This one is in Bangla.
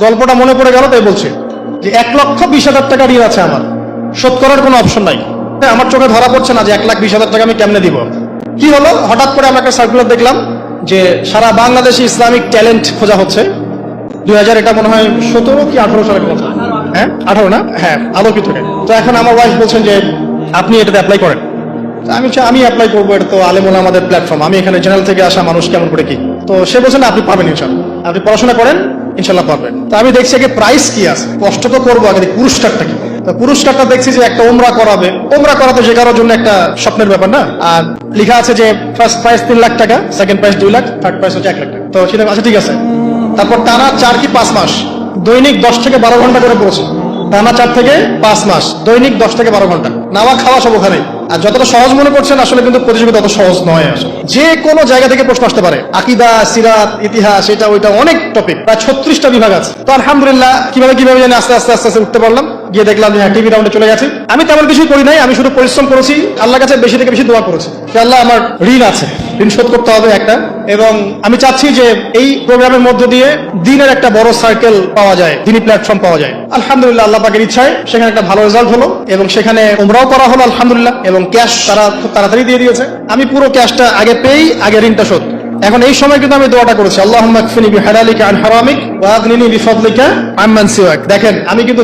গল্পটা মনে পড়ে গেল, তাই বলছি যে 1,20,000 টাকা ঋণ আছে আমার, শোধ করার কোনো অপশন নাই। আমার চোখে ধরা পড়ছে না যে 1,20,000 টাকা আমি কেমনে দিব। কি হলো, হঠাৎ করে আমি একটা সার্কুলার দেখলাম যে সারা বাংলাদেশে ইসলামিক ট্যালেন্ট খোঁজা হচ্ছে। 2000 এটা মনে হয় 17 কি 18 সালের কথা, হ্যাঁ 18 না, হ্যাঁ আলোকিত। তো এখন আমার ওয়াইফ বলছেন যে আপনি এটাতে অ্যাপ্লাই করেন। আমি অ্যাপ্লাই করবো, এটা তো আলেমুল আমাদের প্ল্যাটফর্ম, আমি এখানে জেনারেল থেকে আসা মানুষ কেমন করে কি। তো সে বলছেন আপনি পাবেন ইনশাল্লাহ, আপনি পড়াশোনা করেন ইনশাল্লাহ পাবেন। তো আমি দেখছি আগে প্রাইস কি আছে, কষ্ট তো করবো, আগে পুরস্কারটা কি। তো পুরস্কারটা দেখছি যে একটা ওমরা করাবে। ওমরা করা তো যে কারোর জন্য একটা স্বপ্নের ব্যাপার না। আর লেখা আছে যে ফার্স্ট প্রাইস 3 লাখ টাকা, second prize 2 lakh, third price হচ্ছে 1 লাখ টাকা। তো সেটা আচ্ছা ঠিক আছে। তারপর টানা 4 কি 5 মাস দৈনিক 10 থেকে 12 ঘন্টা করে পড়েছে। টানা 4 থেকে 5 মাস দৈনিক 10 থেকে 12 ঘন্টা, নাওয়া খাওয়া সব ওখানে। আর যতটা সহজ মনে করছেন আসলে কিন্তু প্রতিযোগিতা অত সহজ নয়। আসলে যে কোনো জায়গা থেকে প্রশ্ন আসতে পারে, আকীদা, সিরাত, ইতিহাস, এটা ওইটা অনেক টপিক, প্রায় 36টা বিভাগ আছে। তো আলহামদুলিল্লাহ কিভাবে জানি আস্তে আস্তে উঠতে পারলাম। গিয়ে দেখলাম যে টিভি রাউন্ডে চলে গেছি। আমি তেমন কিছুই করি নাই, আমি শুধু পরিশ্রম করেছি, আল্লাহর কাছে বেশি থেকে বেশি দোয়া করেছি যে আল্লাহ আমার ঋণ আছে, ঋণ শোধ করতে হবে একটা। এবং আমি চাচ্ছি যে এই প্রোগ্রামের মধ্য দিয়ে দিনের একটা বড় সার্কেল পাওয়া যায়, দিনী প্ল্যাটফর্ম পাওয়া যায়। আলহামদুলিল্লাহ আল্লাহ পাকের ইচ্ছায় সেখানে একটা ভালো রেজাল্ট হলো এবং সেখানে উমরাও করা হলো আলহামদুলিল্লাহ। এবং ক্যাশ তারা খুব তাড়াতাড়ি দিয়ে দিয়েছে। আমি পুরো ক্যাশটা আগে পেয়েই আগে ঋণটা শোধ। এখন এই সময় কিন্তু আমি দোয়াটা করেছি, আল্লাহুম্মা কফিনি বিহালালিকা আন হারামিক ওয়া আগনিনি বিফাদলিকা আম্মান সিওয়াক। দেখেন আমি কিন্তু